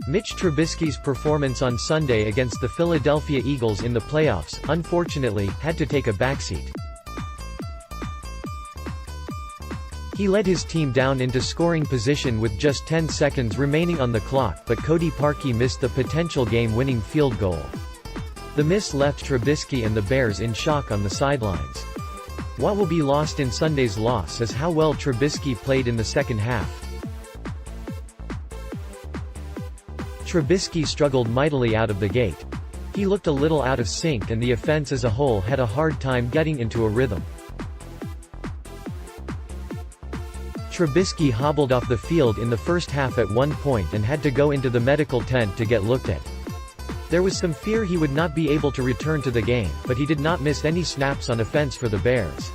Mitch Trubisky's performance on Sunday against the Philadelphia Eagles in the playoffs, unfortunately, had to take a backseat. He led his team down into scoring position with just 10 seconds remaining on the clock, but Cody Parkey missed the potential game-winning field goal. The miss left Trubisky and the Bears in shock on the sidelines. What will be lost in Sunday's loss is how well Trubisky played in the second half. Trubisky struggled mightily out of the gate. He looked a little out of sync and the offense as a whole had a hard time getting into a rhythm. Trubisky hobbled off the field in the first half at one point and had to go into the medical tent to get looked at. There was some fear he would not be able to return to the game, but he did not miss any snaps on offense for the Bears.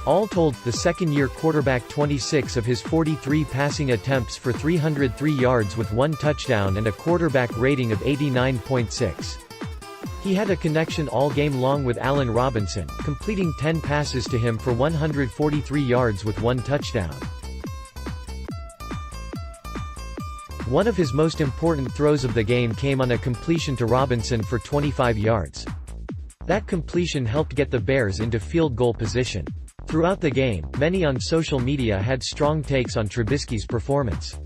All told, the second-year quarterback 26 of his 43 passing attempts for 303 yards with 1 touchdown and a quarterback rating of 89.6. He had a connection all game long with Allen Robinson, completing 10 passes to him for 143 yards with 1 touchdown. One of his most important throws of the game came on a completion to Robinson for 25 yards. That completion helped get the Bears into field goal position. Throughout the game, many on social media had strong takes on Trubisky's performance.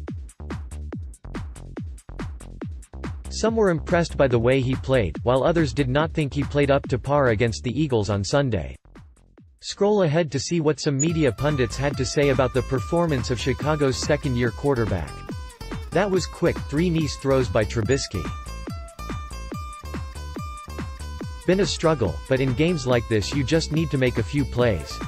Some were impressed by the way he played, while others did not think he played up to par against the Eagles on Sunday. Scroll ahead to see what some media pundits had to say about the performance of Chicago's second-year quarterback. That was quick, 3 nice throws by Trubisky. Been a struggle, but in games like this you just need to make a few plays.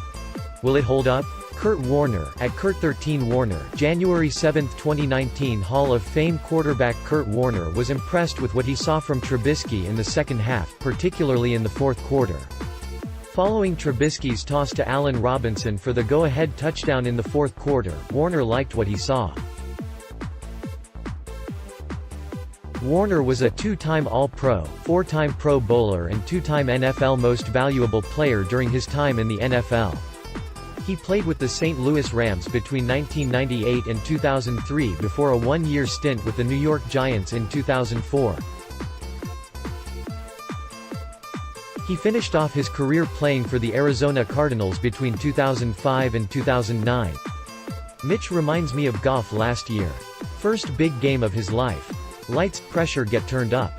Will it hold up? Kurt Warner, at Kurt13Warner, January 7, 2019. Hall of Fame quarterback Kurt Warner was impressed with what he saw from Trubisky in the second half, particularly in the fourth quarter. Following Trubisky's toss to Allen Robinson for the go-ahead touchdown in the fourth quarter, Warner liked what he saw. Warner was a 2-time All-Pro, 4-time Pro Bowler and 2-time NFL Most Valuable Player during his time in the NFL. He played with the St. Louis Rams between 1998 and 2003 before a 1-year stint with the New York Giants in 2004. He finished off his career playing for the Arizona Cardinals between 2005 and 2009. Mitch reminds me of Goff last year. First big game of his life. Lights, pressure get turned up.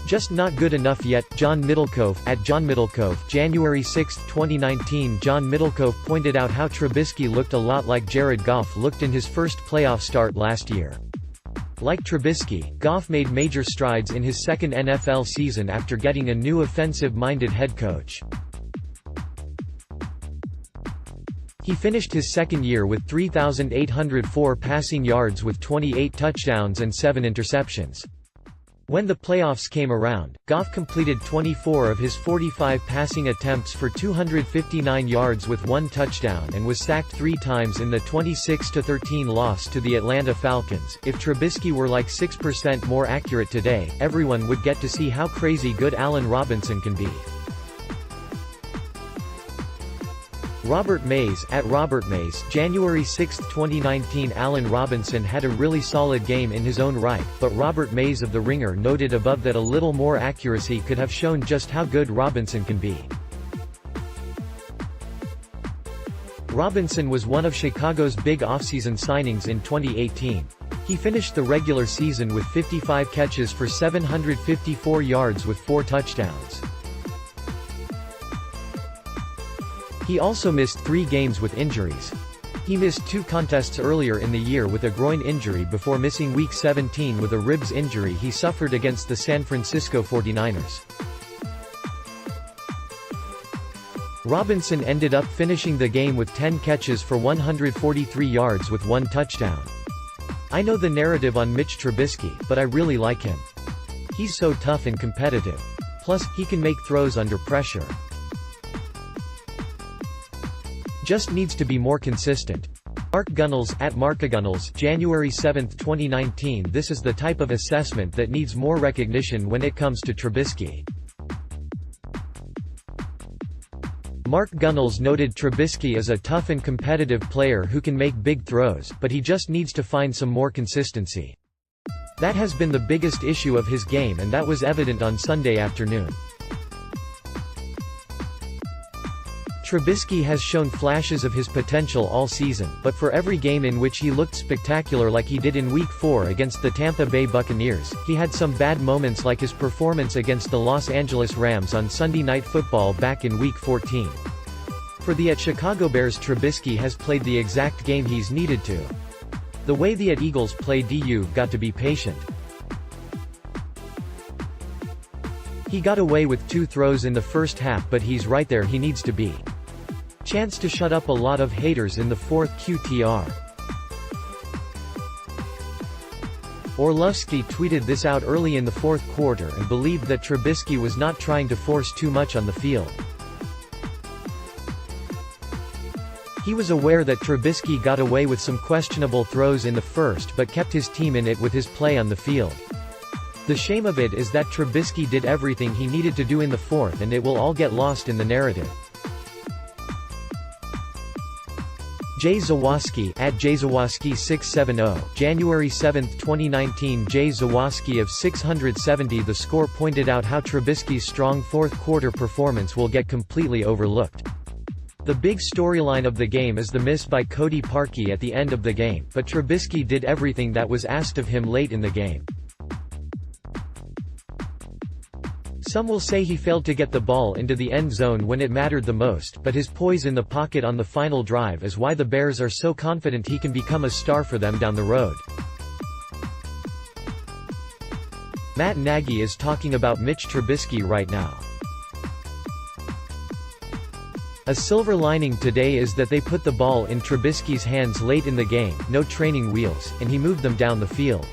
Just not good enough yet. John Middlecove, at John Middlecove, January 6, 2019. John Middlecove pointed out how Trubisky looked a lot like Jared Goff looked in his first playoff start last year. Like Trubisky, Goff made major strides in his second NFL season after getting a new offensive-minded head coach. He finished his second year with 3,804 passing yards with 28 touchdowns and 7 interceptions. When the playoffs came around, Goff completed 24 of his 45 passing attempts for 259 yards with 1 touchdown and was sacked 3 times in the 26-13 loss to the Atlanta Falcons. If Trubisky were like 6% more accurate today, everyone would get to see how crazy good Allen Robinson can be. Robert Mays, at Robert Mays, January 6, 2019. Allen Robinson had a really solid game in his own right, but Robert Mays of The Ringer noted above that a little more accuracy could have shown just how good Robinson can be. Robinson was one of Chicago's big offseason signings in 2018. He finished the regular season with 55 catches for 754 yards with 4 touchdowns. He also missed 3 games with injuries. He missed 2 contests earlier in the year with a groin injury before missing Week 17 with a ribs injury he suffered against the San Francisco 49ers. Robinson ended up finishing the game with 10 catches for 143 yards with 1 touchdown. I know the narrative on Mitch Trubisky, but I really like him. He's so tough and competitive. Plus, he can make throws under pressure. Just needs to be more consistent. Mark Gunnels, at Markagunnels, January 7, 2019. This is the type of assessment that needs more recognition when it comes to Trubisky. Mark Gunnels noted Trubisky is a tough and competitive player who can make big throws, but he just needs to find some more consistency. That has been the biggest issue of his game, and that was evident on Sunday afternoon. Trubisky has shown flashes of his potential all season, but for every game in which he looked spectacular like he did in Week 4 against the Tampa Bay Buccaneers, he had some bad moments like his performance against the Los Angeles Rams on Sunday Night Football back in Week 14. For the Chicago Bears, Trubisky has played the exact game he's needed to. The way the Eagles play, you've got to be patient. He got away with 2 throws in the first half, but he's right there he needs to be. Chance to shut up a lot of haters in the fourth QTR. Orlovsky tweeted this out early in the fourth quarter and believed that Trubisky was not trying to force too much on the field. He was aware that Trubisky got away with some questionable throws in the first but kept his team in it with his play on the field. The shame of it is that Trubisky did everything he needed to do in the fourth, and it will all get lost in the narrative. Jay Zawoski at JayZawoski670, January 7, 2019. Jay Zawoski of 670. The Score pointed out how Trubisky's strong fourth-quarter performance will get completely overlooked. The big storyline of the game is the miss by Cody Parkey at the end of the game, but Trubisky did everything that was asked of him late in the game. Some will say he failed to get the ball into the end zone when it mattered the most, but his poise in the pocket on the final drive is why the Bears are so confident he can become a star for them down the road. Matt Nagy is talking about Mitch Trubisky right now. A silver lining today is that they put the ball in Trubisky's hands late in the game, no training wheels, and he moved them down the field.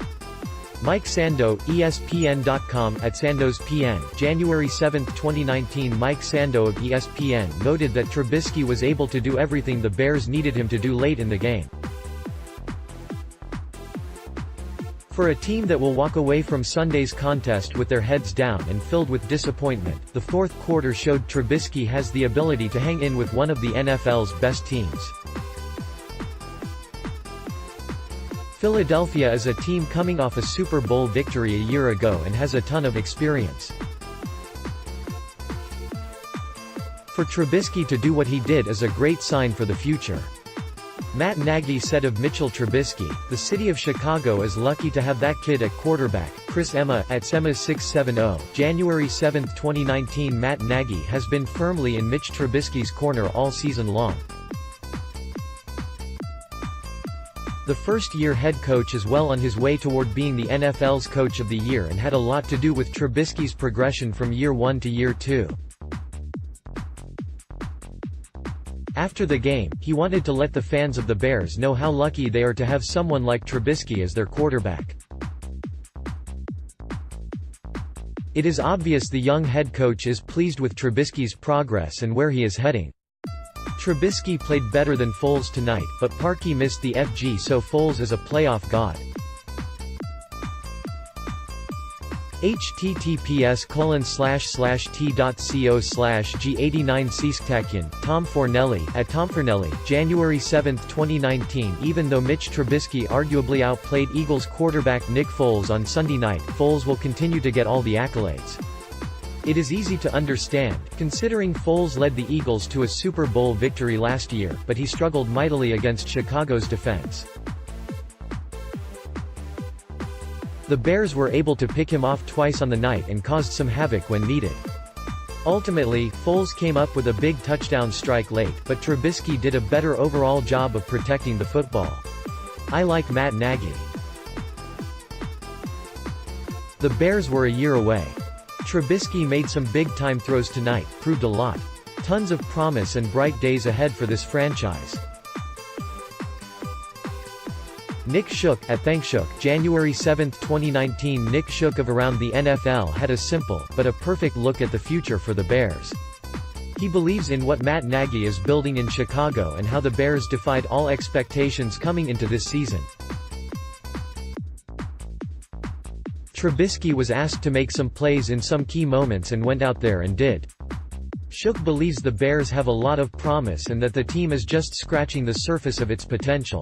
Mike Sando, ESPN.com at SandosPN, January 7, 2019. Mike Sando of ESPN noted that Trubisky was able to do everything the Bears needed him to do late in the game. For a team that will walk away from Sunday's contest with their heads down and filled with disappointment, the fourth quarter showed Trubisky has the ability to hang in with one of the NFL's best teams. Philadelphia is a team coming off a Super Bowl victory a year ago and has a ton of experience. For Trubisky to do what he did is a great sign for the future. Matt Nagy said of Mitchell Trubisky, "The city of Chicago is lucky to have that kid at quarterback." Chris Emma at Semma670, January 7, 2019. Matt Nagy has been firmly in Mitch Trubisky's corner all season long. The first-year head coach is well on his way toward being the NFL's Coach of the Year and had a lot to do with Trubisky's progression from year 1 to year 2. After the game, he wanted to let the fans of the Bears know how lucky they are to have someone like Trubisky as their quarterback. It is obvious the young head coach is pleased with Trubisky's progress and where he is heading. Trubisky played better than Foles tonight, but Parkey missed the FG, so Foles is a playoff god. https://t.co/g89csktakian, Tom Fornelli, at Tom Fornelli, January 7, 2019. Even though Mitch Trubisky arguably outplayed Eagles quarterback Nick Foles on Sunday night, Foles will continue to get all the accolades. It is easy to understand, considering Foles led the Eagles to a Super Bowl victory last year, but he struggled mightily against Chicago's defense. The Bears were able to pick him off twice on the night and caused some havoc when needed. Ultimately, Foles came up with a big touchdown strike late, but Trubisky did a better overall job of protecting the football. I like Matt Nagy. The Bears were a year away. Trubisky made some big-time throws tonight, proved a lot. Tons of promise and bright days ahead for this franchise. Nick Shook, at ThankShook, January 7, 2019. Nick Shook of Around the NFL had a simple, but a perfect look at the future for the Bears. He believes in what Matt Nagy is building in Chicago and how the Bears defied all expectations coming into this season. Trubisky was asked to make some plays in some key moments and went out there and did. Shook believes the Bears have a lot of promise and that the team is just scratching the surface of its potential.